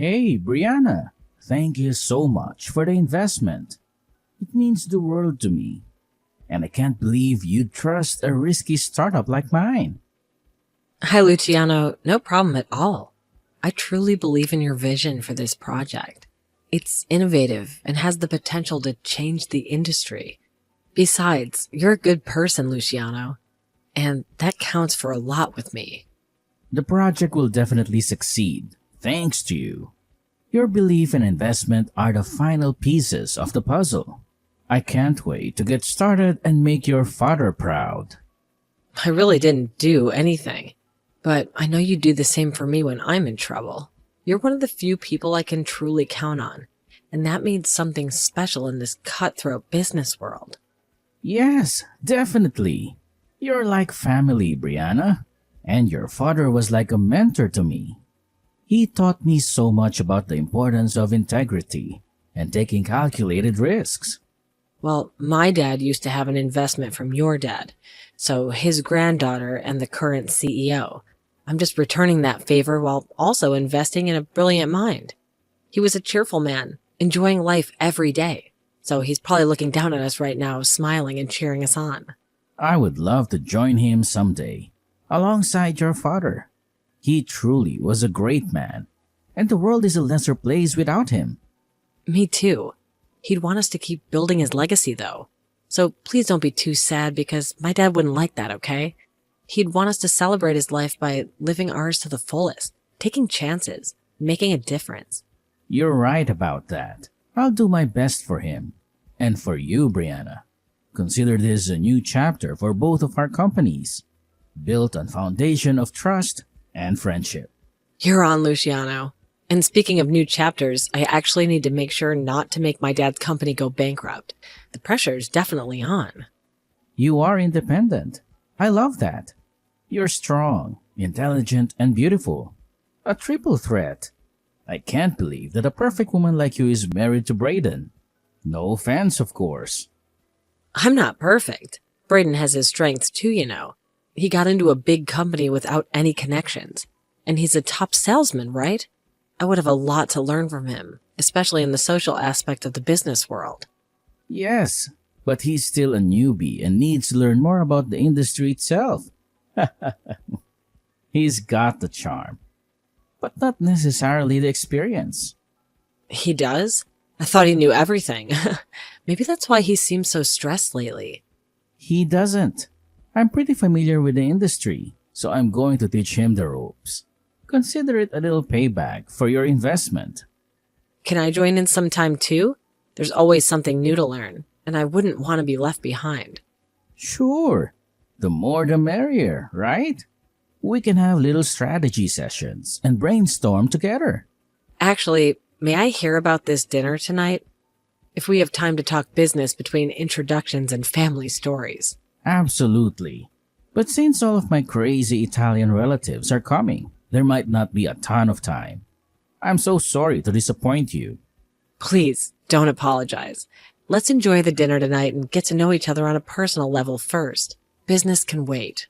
Hey, Brianna, thank you so much for the investment. It means the world to me, and I can't believe you'd trust a risky startup like mine. Hi, Luciano. No problem at all. I truly believe in your vision for this project. It's innovative and has the potential to change the industry. Besides, you're a good person, Luciano, and that counts for a lot with me. The project will definitely succeed, thanks to you. Your belief and investment are the final pieces of the puzzle. I can't wait to get started and make your father proud. I really didn't do anything, but I know you do the same for me when I'm in trouble. You're one of the few people I can truly count on, and that means something special in this cutthroat business world. Yes, definitely. You're like family, Brianna. And your father was like a mentor to me. He taught me so much about the importance of integrity and taking calculated risks. Well, my dad used to have an investment from your dad, so his granddaughter and the current CEO. I'm just returning that favor while also investing in a brilliant mind. He was a cheerful man, enjoying life every day, so he's probably looking down at us right now, smiling and cheering us on. I would love to join him someday, alongside your father. He truly was a great man, and the world is a lesser place without him. Me too. He'd want us to keep building his legacy, though. So please don't be too sad because my dad wouldn't like that, okay? He'd want us to celebrate his life by living ours to the fullest, taking chances, making a difference. You're right about that. I'll do my best for him. And for you, Brianna. Consider this a new chapter for both of our companies, built on foundation of trust and friendship. You're on, Luciano. And speaking of new chapters, I actually need to make sure not to make my dad's company go bankrupt. The pressure's definitely on. You are independent. I love that. You're strong, intelligent, and beautiful. A triple threat. I can't believe that a perfect woman like you is married to Braden. No offense, of course. I'm not perfect. Braden has his strengths too, you know. He got into a big company without any connections. And he's a top salesman, right? I would have a lot to learn from him, especially in the social aspect of the business world. Yes, but he's still a newbie and needs to learn more about the industry itself. He's got the charm, but not necessarily the experience. He does? I thought he knew everything. Maybe that's why he seems so stressed lately. He doesn't. I'm pretty familiar with the industry, so I'm going to teach him the ropes. Consider it a little payback for your investment. Can I join in sometime too? There's always something new to learn, and I wouldn't want to be left behind. Sure. The more the merrier, right? We can have little strategy sessions and brainstorm together. Actually, may I hear about this dinner tonight? If we have time to talk business between introductions and family stories. Absolutely. But since all of my crazy Italian relatives are coming, there might not be a ton of time. I'm so sorry to disappoint you. Please, don't apologize. Let's enjoy the dinner tonight and get to know each other on a personal level first. Business can wait.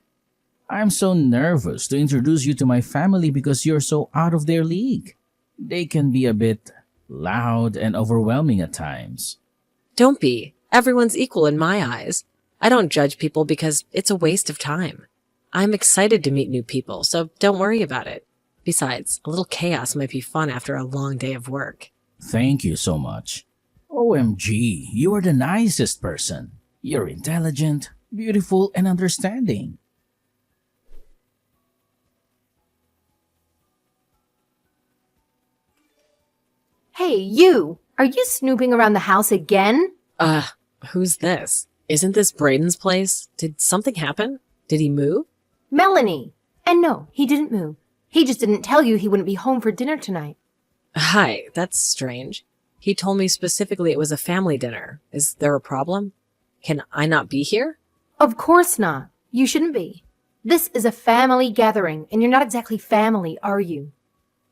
I'm so nervous to introduce you to my family because you're so out of their league. They can be a bit loud and overwhelming at times. Don't be. Everyone's equal in my eyes. I don't judge people because it's a waste of time. I'm excited to meet new people, so don't worry about it. Besides, a little chaos might be fun after a long day of work. Thank you so much. OMG, you are the nicest person. You're intelligent, beautiful, and understanding. Hey, you! Are you snooping around the house again? Who's this? Isn't this Braden's place? Did something happen? Did he move? Melanie! And no, he didn't move. He just didn't tell you he wouldn't be home for dinner tonight. Hi, that's strange. He told me specifically it was a family dinner. Is there a problem? Can I not be here? Of course not. You shouldn't be. This is a family gathering, and you're not exactly family, are you?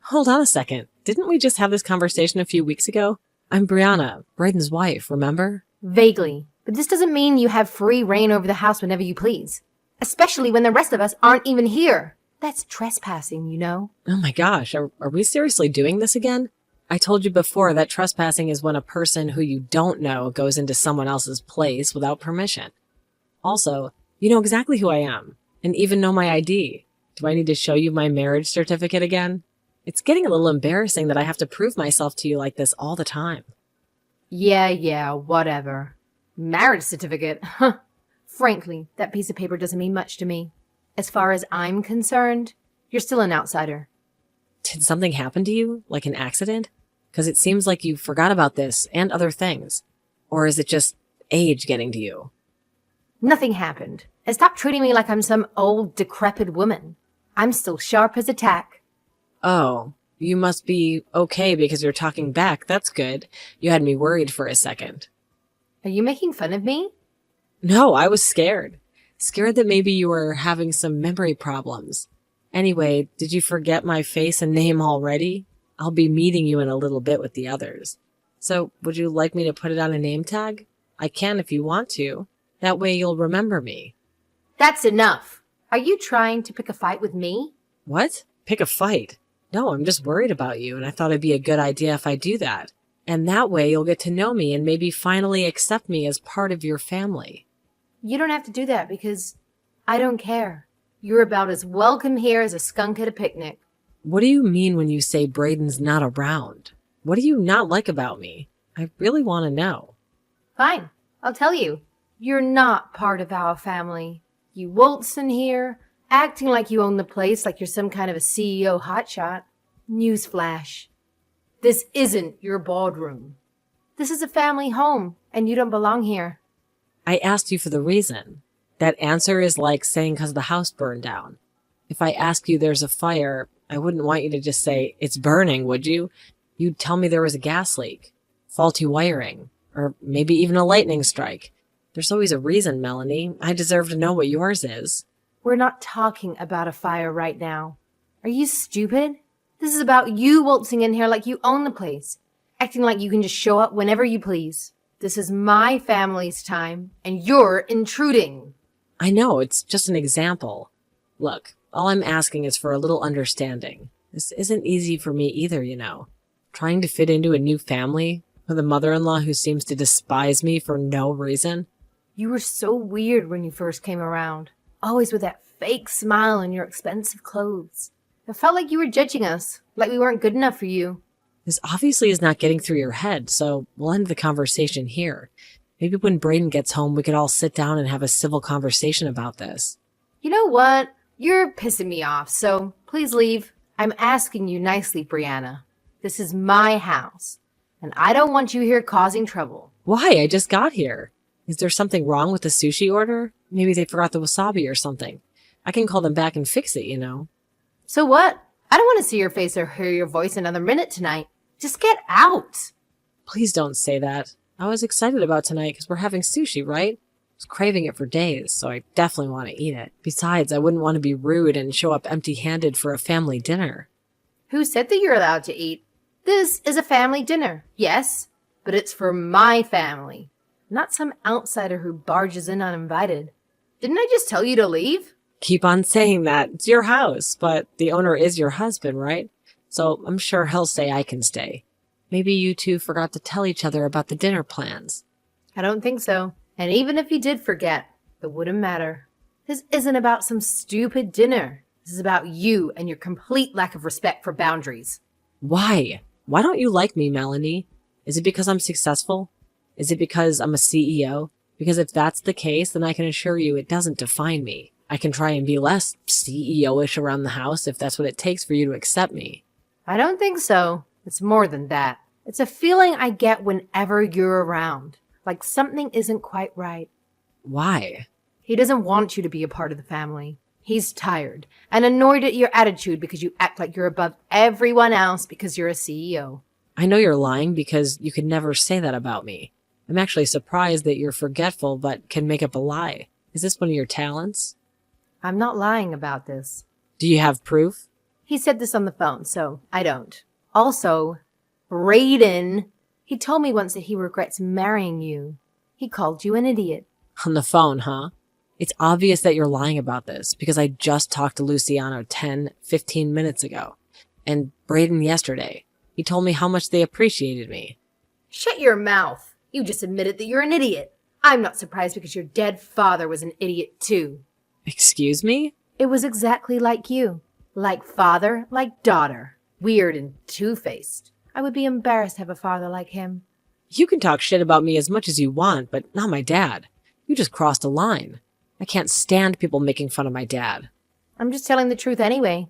Hold on a second. Didn't we just have this conversation a few weeks ago? I'm Brianna, Braden's wife, remember? Vaguely. But this doesn't mean you have free reign over the house whenever you please. Especially when the rest of us aren't even here. That's trespassing, you know? Oh my gosh, are we seriously doing this again? I told you before that trespassing is when a person who you don't know goes into someone else's place without permission. Also, you know exactly who I am, and even know my ID. Do I need to show you my marriage certificate again? It's getting a little embarrassing that I have to prove myself to you like this all the time. Yeah, whatever. Marriage certificate? Huh. Frankly, that piece of paper doesn't mean much to me. As far as I'm concerned, you're still an outsider. Did something happen to you, like an accident? Because it seems like you forgot about this and other things. Or is it just age getting to you? Nothing happened. And stop treating me like I'm some old, decrepit woman. I'm still sharp as a tack. Oh, you must be okay because you're talking back. That's good. You had me worried for a second. Are you making fun of me? No, I was scared. Scared that maybe you were having some memory problems. Anyway, did you forget my face and name already? I'll be meeting you in a little bit with the others. So, would you like me to put it on a name tag? I can if you want to. That way you'll remember me. That's enough. Are you trying to pick a fight with me? What? Pick a fight? No, I'm just worried about you, and I thought it'd be a good idea if I do that. And that way you'll get to know me and maybe finally accept me as part of your family. You don't have to do that because I don't care. You're about as welcome here as a skunk at a picnic. What do you mean when you say Braden's not around? What do you not like about me? I really want to know. Fine, I'll tell you. You're not part of our family. You waltz in here, acting like you own the place like you're some kind of a CEO hotshot. Newsflash. This isn't your boardroom. This is a family home, and you don't belong here. I asked you for the reason. That answer is like saying because the house burned down. If I ask you there's a fire, I wouldn't want you to just say, it's burning, would you? You'd tell me there was a gas leak, faulty wiring, or maybe even a lightning strike. There's always a reason, Melanie. I deserve to know what yours is. We're not talking about a fire right now. Are you stupid? This is about you waltzing in here like you own the place, acting like you can just show up whenever you please. This is my family's time, and you're intruding. I know, it's just an example. Look, all I'm asking is for a little understanding. This isn't easy for me either, you know. Trying to fit into a new family with a mother-in-law who seems to despise me for no reason. You were so weird when you first came around, always with that fake smile and your expensive clothes. It felt like you were judging us, like we weren't good enough for you. This obviously is not getting through your head, so we'll end the conversation here. Maybe when Braden gets home, we could all sit down and have a civil conversation about this. You know what? You're pissing me off, so please leave. I'm asking you nicely, Brianna. This is my house, and I don't want you here causing trouble. Why? I just got here. Is there something wrong with the sushi order? Maybe they forgot the wasabi or something. I can call them back and fix it, you know. So what? I don't want to see your face or hear your voice another minute tonight. Just get out. Please don't say that. I was excited about tonight because we're having sushi, right? I was craving it for days, so I definitely want to eat it. Besides, I wouldn't want to be rude and show up empty-handed for a family dinner. Who said that you're allowed to eat? This is a family dinner, yes, but it's for my family, not some outsider who barges in uninvited. Didn't I just tell you to leave? Keep on saying that. It's your house, but the owner is your husband, right? So I'm sure he'll say I can stay. Maybe you two forgot to tell each other about the dinner plans. I don't think so. And even if you did forget, it wouldn't matter. This isn't about some stupid dinner. This is about you and your complete lack of respect for boundaries. Why? Why don't you like me, Melanie? Is it because I'm successful? Is it because I'm a CEO? Because if that's the case, then I can assure you it doesn't define me. I can try and be less CEO-ish around the house if that's what it takes for you to accept me. I don't think so. It's more than that. It's a feeling I get whenever you're around, like something isn't quite right. Why? He doesn't want you to be a part of the family. He's tired and annoyed at your attitude because you act like you're above everyone else because you're a CEO. I know you're lying because you could never say that about me. I'm actually surprised that you're forgetful but can make up a lie. Is this one of your talents? I'm not lying about this. Do you have proof? He said this on the phone, so I don't. Also, Braden, he told me once that he regrets marrying you. He called you an idiot. On the phone, huh? It's obvious that you're lying about this because I just talked to Luciano 10, 15 minutes ago. And Braden yesterday. He told me how much they appreciated me. Shut your mouth. You just admitted that you're an idiot. I'm not surprised because your dead father was an idiot too. Excuse me? It was exactly like you. Like father, like daughter. Weird and two-faced. I would be embarrassed to have a father like him. You can talk shit about me as much as you want, but not my dad. You just crossed a line. I can't stand people making fun of my dad. I'm just telling the truth anyway.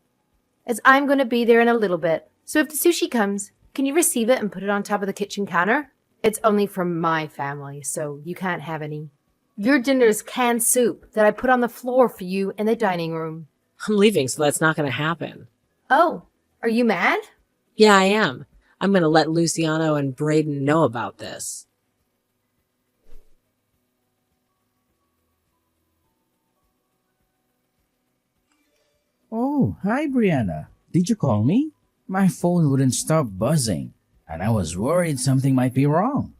As I'm going to be there in a little bit. So if the sushi comes, can you receive it and put it on top of the kitchen counter? It's only from my family, so you can't have any. Your dinner is canned soup that I put on the floor for you in the dining room. I'm leaving, so that's not going to happen. Oh, are you mad? Yeah, I am. I'm going to let Luciano and Braden know about this. Oh, hi, Brianna. Did you call me? My phone wouldn't stop buzzing, and I was worried something might be wrong.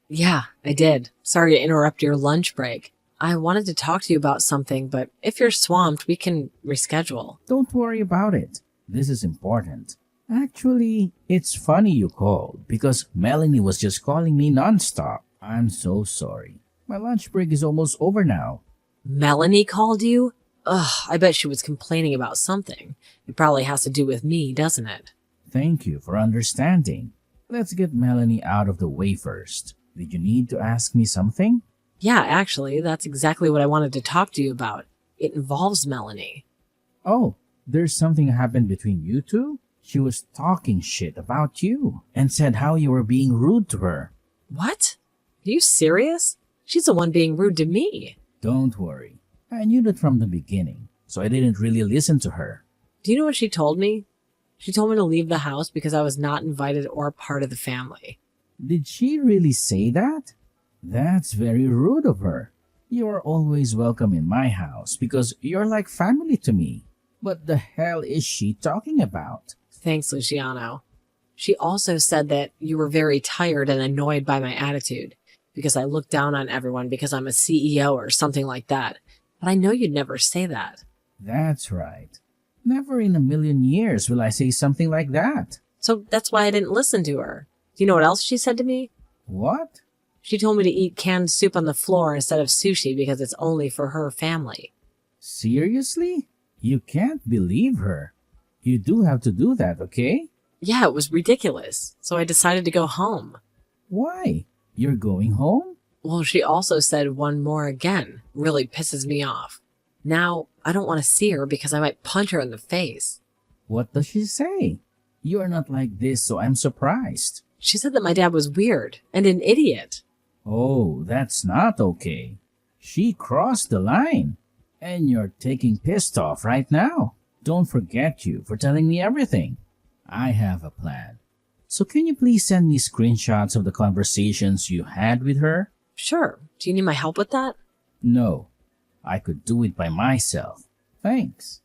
Yeah, I did. Sorry to interrupt your lunch break. I wanted to talk to you about something, but if you're swamped, we can reschedule. Don't worry about it. This is important. Actually, it's funny you called because Melanie was just calling me nonstop. I'm so sorry. My lunch break is almost over now. Melanie called you? Ugh, I bet she was complaining about something. It probably has to do with me, doesn't it? Thank you for understanding. Let's get Melanie out of the way first. Did you need to ask me something? Yeah, actually, that's exactly what I wanted to talk to you about. It involves Melanie. Oh, there's something happened between you two? She was talking shit about you and said how you were being rude to her. What? Are you serious? She's the one being rude to me. Don't worry. I knew that from the beginning, so I didn't really listen to her. Do you know what she told me? She told me to leave the house because I was not invited or part of the family. Did she really say that? That's very rude of her. You are always welcome in my house because you're like family to me. What the hell is she talking about? Thanks, Luciano. She also said that you were very tired and annoyed by my attitude because I look down on everyone because I'm a CEO or something like that. But I know you'd never say that. That's right. Never in a million years will I say something like that. So that's why I didn't listen to her. Do you know what else she said to me? What? She told me to eat canned soup on the floor instead of sushi because it's only for her family. Seriously? You can't believe her. You do have to do that, okay? Yeah, it was ridiculous. So I decided to go home. Why? You're going home? Well, she also said one more again. Really pisses me off. Now, I don't want to see her because I might punch her in the face. What does she say? You are not like this, so I'm surprised. She said that my dad was weird and an idiot. Oh, that's not okay. She crossed the line. And you're taking pissed off right now. Don't forget you for telling me everything. I have a plan. So can you please send me screenshots of the conversations you had with her? Sure. Do you need my help with that? No. I could do it by myself. Thanks.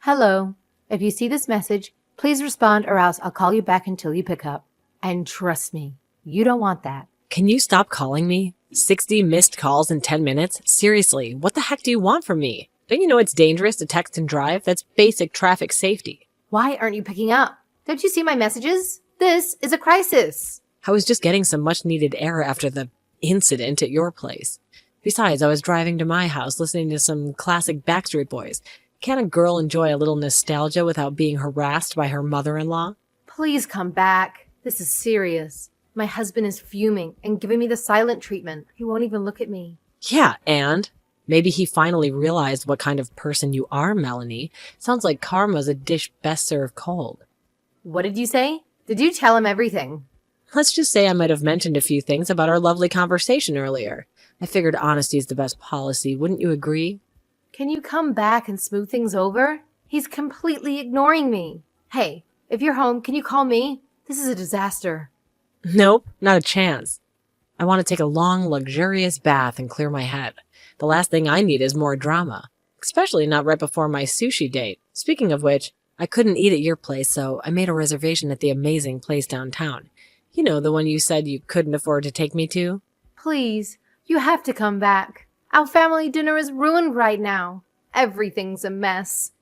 Hello. If you see this message, please respond or else I'll call you back until you pick up. And trust me, you don't want that. Can you stop calling me? 60 missed calls in 10 minutes? Seriously, what the heck do you want from me? Don't you know it's dangerous to text and drive? That's basic traffic safety. Why aren't you picking up? Don't you see my messages? This is a crisis. I was just getting some much needed air after the incident at your place. Besides, I was driving to my house listening to some classic Backstreet Boys. Can a girl enjoy a little nostalgia without being harassed by her mother-in-law? Please come back. This is serious. My husband is fuming and giving me the silent treatment. He won't even look at me. Yeah, and maybe he finally realized what kind of person you are, Melanie. Sounds like karma's a dish best served cold. What did you say? Did you tell him everything? Let's just say I might have mentioned a few things about our lovely conversation earlier. I figured honesty is the best policy. Wouldn't you agree? Can you come back and smooth things over? He's completely ignoring me. Hey, if you're home, can you call me? This is a disaster. Nope, not a chance. I want to take a long, luxurious bath and clear my head. The last thing I need is more drama, especially not right before my sushi date. Speaking of which, I couldn't eat at your place, so I made a reservation at the amazing place downtown. You know, the one you said you couldn't afford to take me to? Please, you have to come back. Our family dinner is ruined right now. Everything's a mess.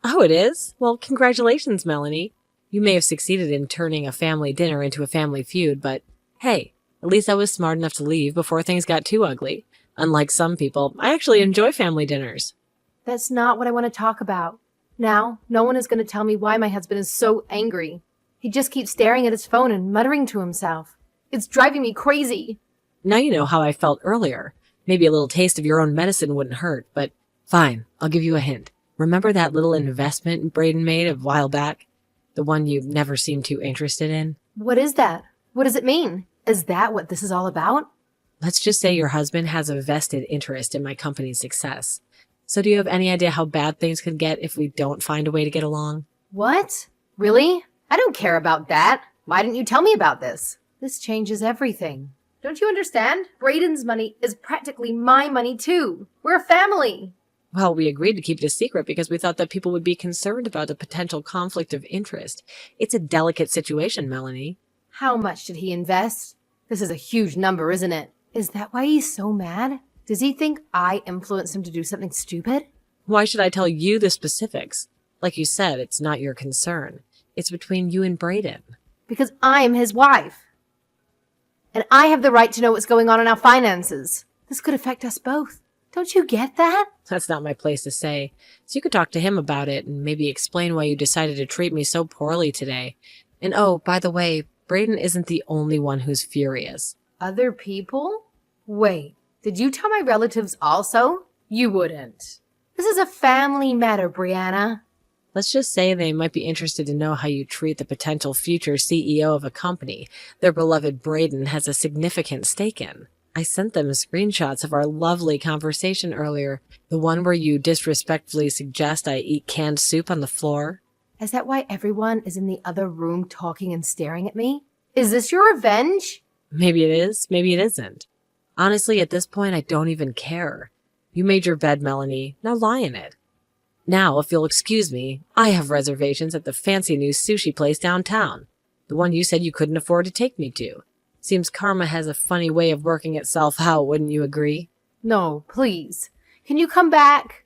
Oh, it is? Well, congratulations, Melanie. You may have succeeded in turning a family dinner into a family feud, but hey, at least I was smart enough to leave before things got too ugly. Unlike some people, I actually enjoy family dinners. That's not what I want to talk about. Now, no one is going to tell me why my husband is so angry. He just keeps staring at his phone and muttering to himself. It's driving me crazy. Now you know how I felt earlier. Maybe a little taste of your own medicine wouldn't hurt, but fine, I'll give you a hint. Remember that little investment Braden made a while back? The one you never seemed too interested in? What is that? What does it mean? Is that what this is all about? Let's just say your husband has a vested interest in my company's success. So do you have any idea how bad things could get if we don't find a way to get along? What? Really? I don't care about that. Why didn't you tell me about this? This changes everything. Don't you understand? Braden's money is practically my money too. We're a family. Well, we agreed to keep it a secret because we thought that people would be concerned about a potential conflict of interest. It's a delicate situation, Melanie. How much did he invest? This is a huge number, isn't it? Is that why he's so mad? Does he think I influenced him to do something stupid? Why should I tell you the specifics? Like you said, it's not your concern. It's between you and Braden. Because I'm his wife. And I have the right to know what's going on in our finances. This could affect us both. Don't you get that? That's not my place to say. So you could talk to him about it and maybe explain why you decided to treat me so poorly today. And oh, by the way, Braden isn't the only one who's furious. Other people? Wait, did you tell my relatives also? You wouldn't. This is a family matter, Brianna. Let's just say they might be interested to know how you treat the potential future CEO of a company their beloved Braden has a significant stake in. I sent them screenshots of our lovely conversation earlier, the one where you disrespectfully suggest I eat canned soup on the floor. Is that why everyone is in the other room talking and staring at me? Is this your revenge? Maybe it is, maybe it isn't. Honestly, at this point, I don't even care. You made your bed, Melanie. Now lie in it. Now, if you'll excuse me, I have reservations at the fancy new sushi place downtown. The one you said you couldn't afford to take me to. Seems karma has a funny way of working itself out, wouldn't you agree? No, please. Can you come back?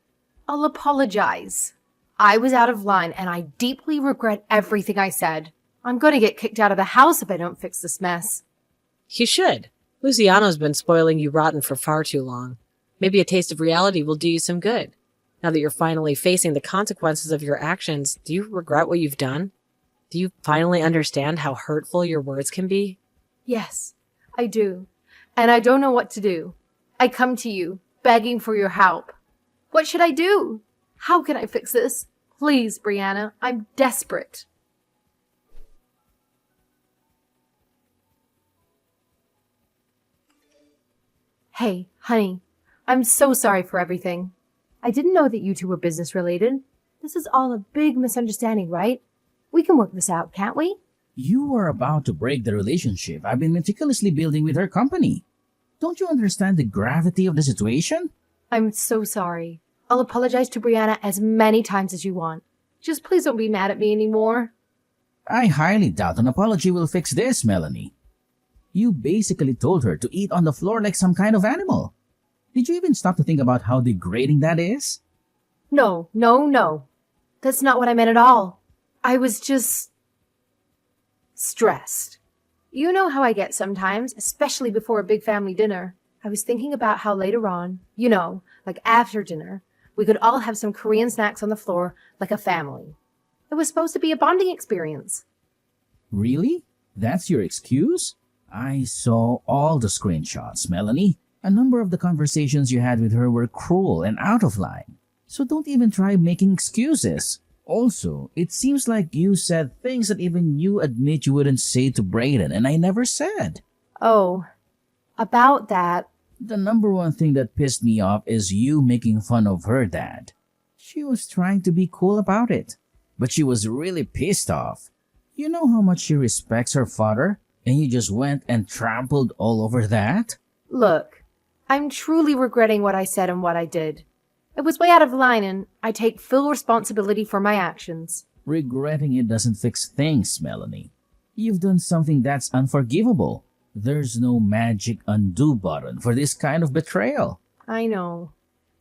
I'll apologize. I was out of line and I deeply regret everything I said. I'm going to get kicked out of the house if I don't fix this mess. You should. Luciano's been spoiling you rotten for far too long. Maybe a taste of reality will do you some good. Now that you're finally facing the consequences of your actions, do you regret what you've done? Do you finally understand how hurtful your words can be? Yes, I do. And I don't know what to do. I come to you, begging for your help. What should I do? How can I fix this? Please, Brianna, I'm desperate. Hey, honey, I'm so sorry for everything. I didn't know that you two were business related. This is all a big misunderstanding, right? We can work this out, can't we? You are about to break the relationship I've been meticulously building with her company. Don't you understand the gravity of the situation? I'm so sorry. I'll apologize to Brianna as many times as you want. Just please don't be mad at me anymore. I highly doubt an apology will fix this, Melanie. You basically told her to eat on the floor like some kind of animal. Did you even stop to think about how degrading that is? No. That's not what I meant at all. I was just stressed. You know how I get sometimes, especially before a big family dinner. I was thinking about how later on, like after dinner, we could all have some Korean snacks on the floor like a family. It was supposed to be a bonding experience. Really? That's your excuse? I saw all the screenshots, Melanie. A number of the conversations you had with her were cruel and out of line. So don't even try making excuses. Also, it seems like you said things that even you admit you wouldn't say to Braden, and I never said. Oh, about that. The number one thing that pissed me off is you making fun of her dad. She was trying to be cool about it, but she was really pissed off. You know how much she respects her father, and you just went and trampled all over that? Look, I'm truly regretting what I said and what I did. It was way out of line, and I take full responsibility for my actions. Regretting it doesn't fix things, Melanie. You've done something that's unforgivable. There's no magic undo button for this kind of betrayal. I know.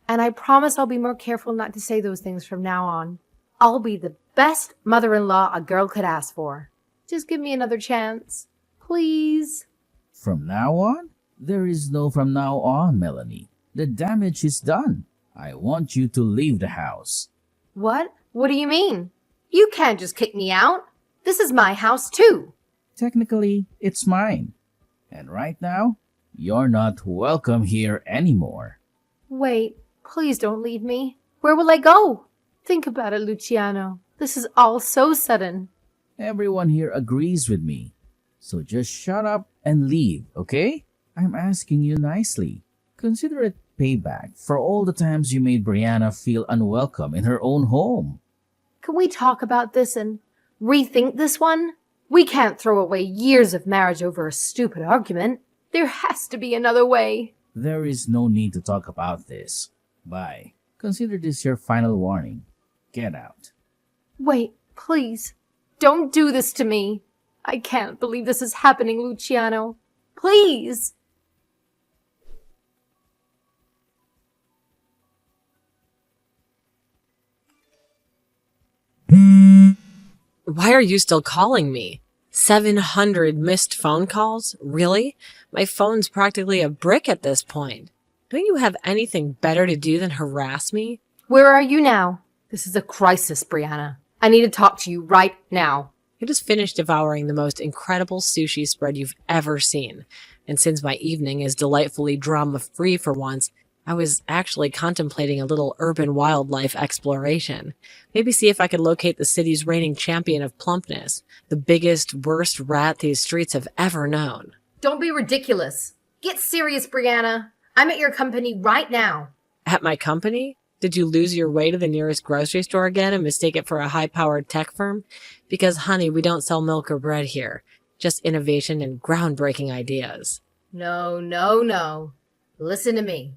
And I promise I'll be more careful not to say those things from now on. I'll be the best mother-in-law a girl could ask for. Just give me another chance. Please. From now on? There is no from now on, Melanie. The damage is done. I want you to leave the house. What? What do you mean? You can't just kick me out. This is my house too. Technically, it's mine. And right now, you're not welcome here anymore. Wait, please don't leave me. Where will I go? Think about it, Luciano. This is all so sudden. Everyone here agrees with me. So just shut up and leave, okay? I'm asking you nicely. Consider it payback for all the times you made Brianna feel unwelcome in her own home. Can we talk about this and rethink this one? We can't throw away years of marriage over a stupid argument. There has to be another way. There is no need to talk about this. Bye. Consider this your final warning. Get out. Wait, please. Don't do this to me. I can't believe this is happening, Luciano. Please. Why are you still calling me? 700 missed phone calls? Really? My phone's practically a brick at this point. Don't you have anything better to do than harass me? Where are you now? This is a crisis, Brianna. I need to talk to you right now. I just finished devouring the most incredible sushi spread you've ever seen. And since my evening is delightfully drama-free for once, I was actually contemplating a little urban wildlife exploration. Maybe see if I could locate the city's reigning champion of plumpness, the biggest, worst rat these streets have ever known. Don't be ridiculous. Get serious, Brianna. I'm at your company right now. At my company? Did you lose your way to the nearest grocery store again and mistake it for a high-powered tech firm? Because, honey, we don't sell milk or bread here. Just innovation and groundbreaking ideas. No. Listen to me.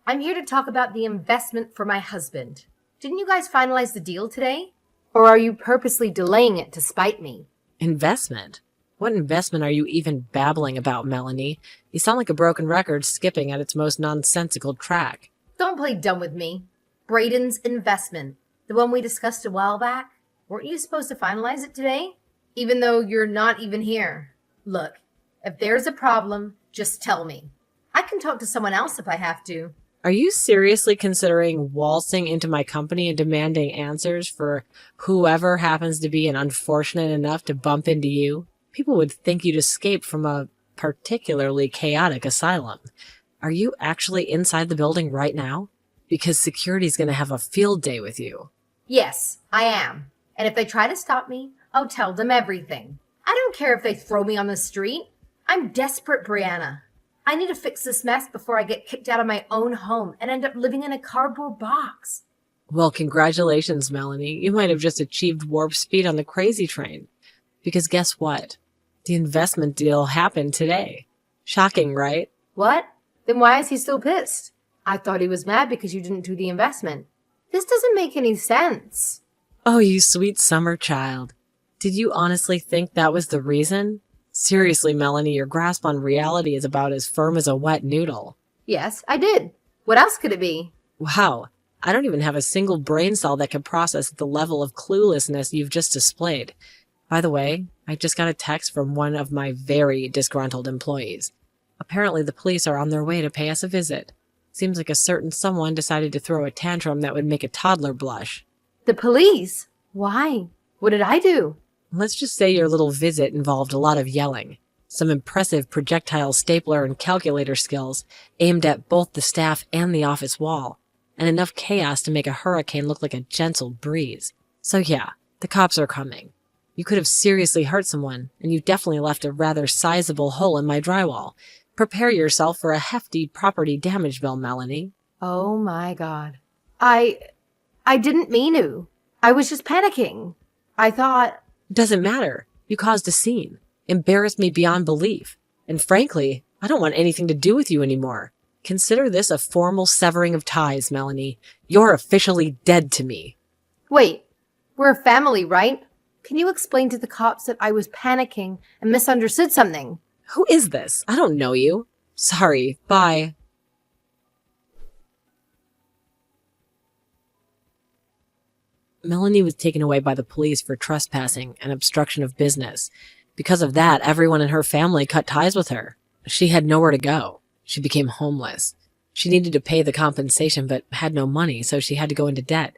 I'm here to talk about the investment for my husband. Didn't you guys finalize the deal today? Or are you purposely delaying it to spite me? Investment? What investment are you even babbling about, Melanie? You sound like a broken record skipping at its most nonsensical track. Don't play dumb with me. Braden's investment, the one we discussed a while back. Weren't you supposed to finalize it today? Even though you're not even here. Look, if there's a problem, just tell me. I can talk to someone else if I have to. Are you seriously considering waltzing into my company and demanding answers for whoever happens to be unfortunate enough to bump into you? People would think you'd escaped from a particularly chaotic asylum. Are you actually inside the building right now? Because security's going to have a field day with you. Yes, I am. And if they try to stop me, I'll tell them everything. I don't care if they throw me on the street. I'm desperate, Brianna. I need to fix this mess before I get kicked out of my own home and end up living in a cardboard box. Well, congratulations, Melanie. You might have just achieved warp speed on the crazy train. Because guess what? The investment deal happened today. Shocking, right? What? Then why is he still pissed? I thought he was mad because you didn't do the investment. This doesn't make any sense. Oh, you sweet summer child. Did you honestly think that was the reason? Seriously, Melanie, your grasp on reality is about as firm as a wet noodle. Yes, I did. What else could it be? Wow, I don't even have a single brain cell that could process the level of cluelessness you've just displayed. By the way, I just got a text from one of my very disgruntled employees. Apparently the police are on their way to pay us a visit. Seems like a certain someone decided to throw a tantrum that would make a toddler blush. The police? Why? What did I do? Let's just say your little visit involved a lot of yelling, some impressive projectile stapler and calculator skills aimed at both the staff and the office wall, and enough chaos to make a hurricane look like a gentle breeze. So yeah, the cops are coming. You could have seriously hurt someone, and you definitely left a rather sizable hole in my drywall. Prepare yourself for a hefty property damage bill, Melanie. Oh my God. I didn't mean to. I was just panicking. I thought... Doesn't matter. You caused a scene. Embarrassed me beyond belief. And frankly, I don't want anything to do with you anymore. Consider this a formal severing of ties, Melanie. You're officially dead to me. Wait, We're a family, right? Can you explain to the cops that I was panicking and misunderstood something? Who is this? I don't know you. Sorry, bye. Melanie was taken away by the police for trespassing and obstruction of business. Because of that, everyone in her family cut ties with her. She had nowhere to go. She became homeless. She needed to pay the compensation but had no money, so she had to go into debt.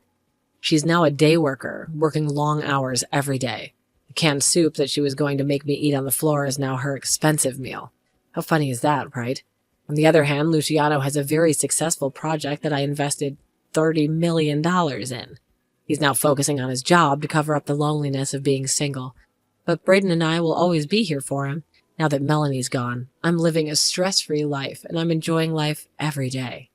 She's now a day worker, working long hours every day. The canned soup that she was going to make me eat on the floor is now her expensive meal. How funny is that, right? On the other hand, Luciano has a very successful project that I invested $30 million in. He's now focusing on his job to cover up the loneliness of being single. But Braden and I will always be here for him. Now that Melanie's gone, I'm living a stress-free life, and I'm enjoying life every day.